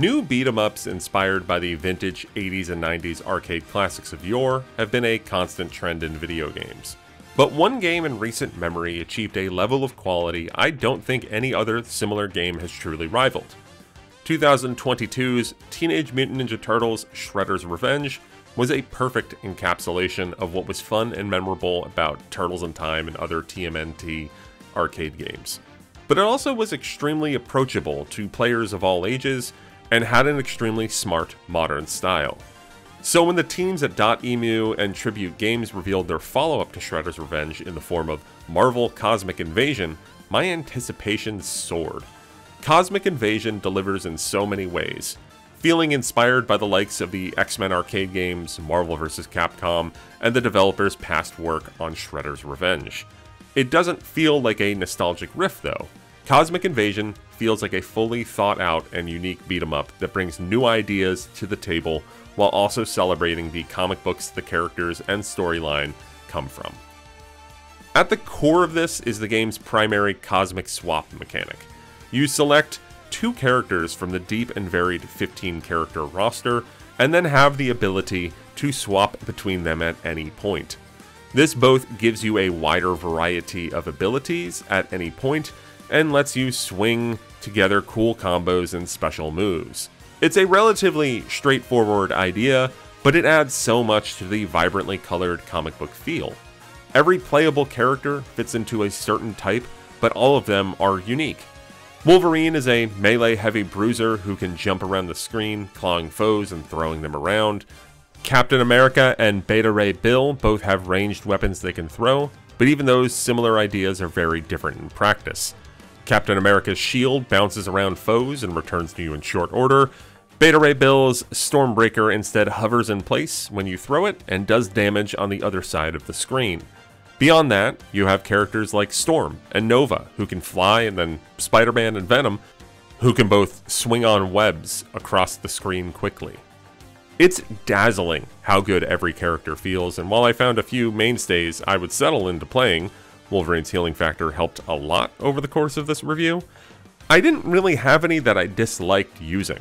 New beat-em-ups inspired by the vintage 80s and 90s arcade classics of yore have been a constant trend in video games. But one game in recent memory achieved a level of quality I don't think any other similar game has truly rivaled. 2022's Teenage Mutant Ninja Turtles Shredder's Revenge was a perfect encapsulation of what was fun and memorable about Turtles in Time and other TMNT arcade games. But it also was extremely approachable to players of all ages and had an extremely smart, modern style. So when the teams at Dotemu and Tribute Games revealed their follow-up to Shredder's Revenge in the form of Marvel Cosmic Invasion, my anticipation soared. Cosmic Invasion delivers in so many ways. Feeling inspired by the likes of the X-Men arcade games, Marvel vs. Capcom, and the developers' past work on Shredder's Revenge. It doesn't feel like a nostalgic riff though. Cosmic Invasion feels like a fully thought out and unique beat-em-up that brings new ideas to the table while also celebrating the comic books the characters and storyline come from. At the core of this is the game's primary cosmic swap mechanic. You select 2 characters from the deep and varied 15-character roster, and then have the ability to swap between them at any point. This both gives you a wider variety of abilities at any point, and lets you swing together cool combos and special moves. It's a relatively straightforward idea, but it adds so much to the vibrantly colored comic book feel. Every playable character fits into a certain type, but all of them are unique. Wolverine is a melee-heavy bruiser who can jump around the screen, clawing foes and throwing them around. Captain America and Beta Ray Bill both have ranged weapons they can throw, but even those similar ideas are very different in practice. Captain America's shield bounces around foes and returns to you in short order. Beta Ray Bill's Stormbreaker instead hovers in place when you throw it and does damage on the other side of the screen. Beyond that, you have characters like Storm and Nova, who can fly, and then Spider-Man and Venom, who can both swing on webs across the screen quickly. It's dazzling how good every character feels, and while I found a few mainstays I would settle into playing, Wolverine's healing factor helped a lot over the course of this review, I didn't really have any that I disliked using.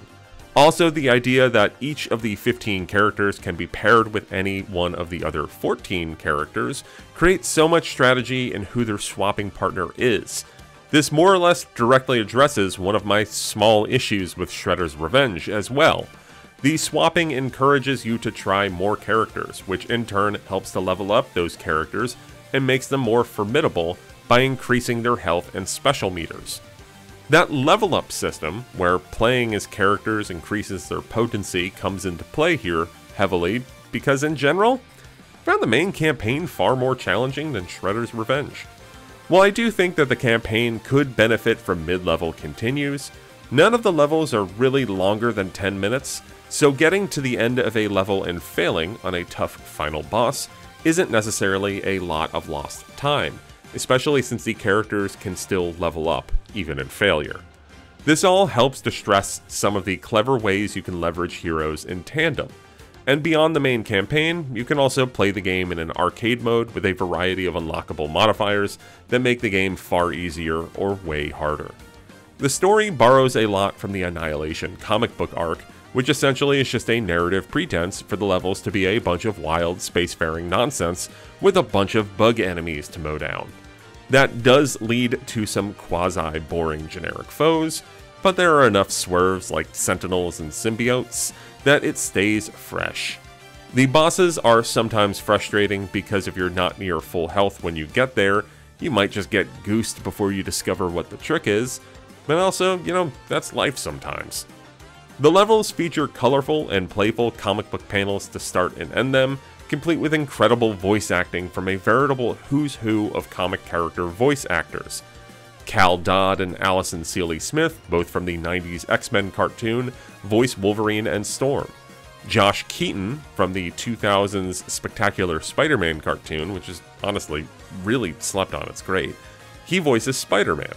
Also, the idea that each of the 15 characters can be paired with any one of the other 14 characters creates so much strategy in who their swapping partner is. This more or less directly addresses one of my small issues with Shredder's Revenge as well. The swapping encourages you to try more characters, which in turn helps to level up those characters and makes them more formidable by increasing their health and special meters. That level up system, where playing as characters increases their potency, comes into play here heavily because in general, I found the main campaign far more challenging than Shredder's Revenge. While I do think that the campaign could benefit from mid-level continues, none of the levels are really longer than 10 minutes, so getting to the end of a level and failing on a tough final boss isn't necessarily a lot of lost time, especially since the characters can still level up, even in failure. This all helps to stress some of the clever ways you can leverage heroes in tandem. And beyond the main campaign, you can also play the game in an arcade mode with a variety of unlockable modifiers that make the game far easier or way harder. The story borrows a lot from the Annihilation comic book arc, which essentially is just a narrative pretense for the levels to be a bunch of wild spacefaring nonsense with a bunch of bug enemies to mow down. That does lead to some quasi-boring generic foes, but there are enough swerves like sentinels and symbiotes that it stays fresh. The bosses are sometimes frustrating because if you're not near full health when you get there, you might just get goosed before you discover what the trick is, but also, that's life sometimes. The levels feature colorful and playful comic book panels to start and end them, complete with incredible voice acting from a veritable who's who of comic character voice actors. Cal Dodd and Allison Seeley Smith, both from the 90s X-Men cartoon, voice Wolverine and Storm. Josh Keaton from the 2000s spectacular Spider-Man cartoon, which is honestly really slept on, it's great. He voices Spider-Man.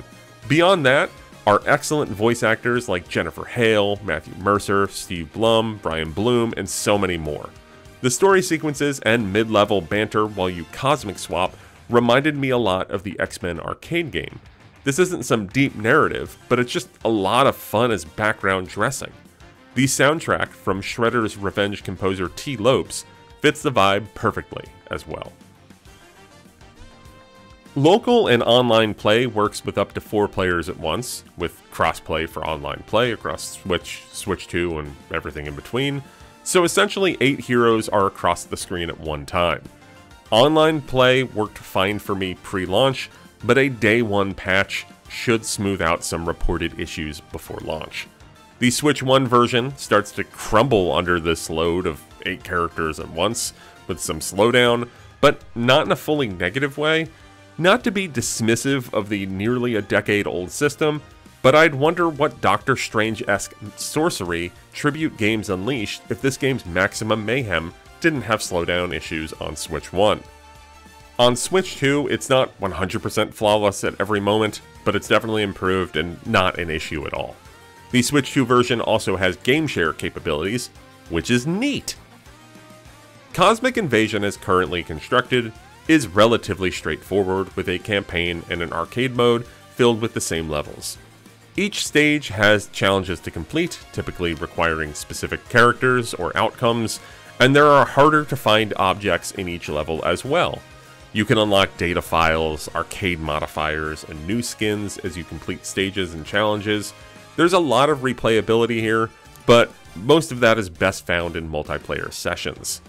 Beyond that are excellent voice actors like Jennifer Hale, Matthew Mercer, Steve Blum, Brian Bloom, and so many more. The story sequences and mid-level banter while you cosmic swap reminded me a lot of the X-Men arcade game. This isn't some deep narrative, but it's just a lot of fun as background dressing. The soundtrack from Shredder's Revenge composer T. Lopes fits the vibe perfectly as well. Local and online play works with up to 4 players at once, with crossplay for online play across Switch, Switch 2, and everything in between, so essentially 8 heroes are across the screen at one time. Online play worked fine for me pre-launch, but a day 1 patch should smooth out some reported issues before launch. The Switch 1 version starts to crumble under this load of 8 characters at once, with some slowdown, but not in a fully negative way. Not to be dismissive of the nearly a decade-old system, but I'd wonder what Doctor Strange-esque sorcery Tribute Games unleashed if this game's maximum mayhem didn't have slowdown issues on Switch 1. On Switch 2, it's not 100% flawless at every moment, but it's definitely improved and not an issue at all. The Switch 2 version also has game share capabilities, which is neat. Cosmic Invasion as currently constructed is relatively straightforward with a campaign and an arcade mode filled with the same levels. Each stage has challenges to complete, typically requiring specific characters or outcomes, and there are harder to find objects in each level as well. You can unlock data files, arcade modifiers, and new skins as you complete stages and challenges. There's a lot of replayability here, but most of that is best found in multiplayer sessions.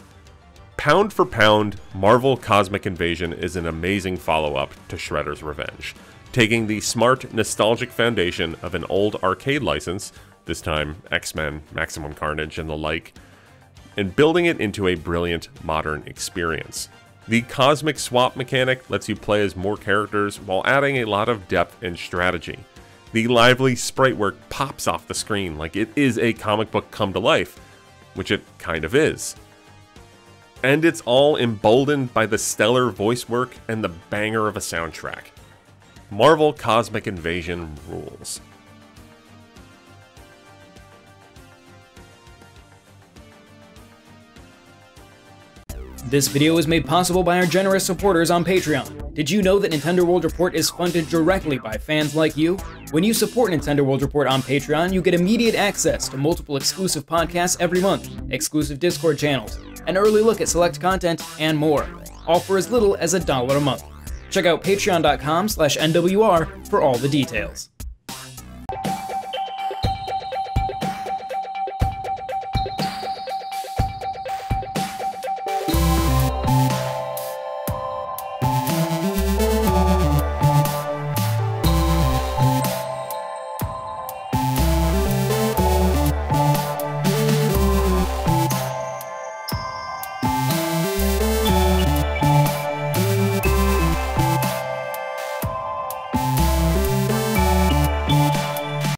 Pound for pound, Marvel Cosmic Invasion is an amazing follow-up to Shredder's Revenge, taking the smart, nostalgic foundation of an old arcade license, this time X-Men, Maximum Carnage, and the like, and building it into a brilliant, modern experience. The Cosmic Swap mechanic lets you play as more characters while adding a lot of depth and strategy. The lively sprite work pops off the screen like it is a comic book come to life, which it kind of is. And it's all emboldened by the stellar voice work and the banger of a soundtrack. Marvel Cosmic Invasion rules. This video is made possible by our generous supporters on Patreon. Did you know that Nintendo World Report is funded directly by fans like you? When you support Nintendo World Report on Patreon, you get immediate access to multiple exclusive podcasts every month, exclusive Discord channels, an early look at select content, and more, all for as little as $1 a month. Check out patreon.com/NWR for all the details.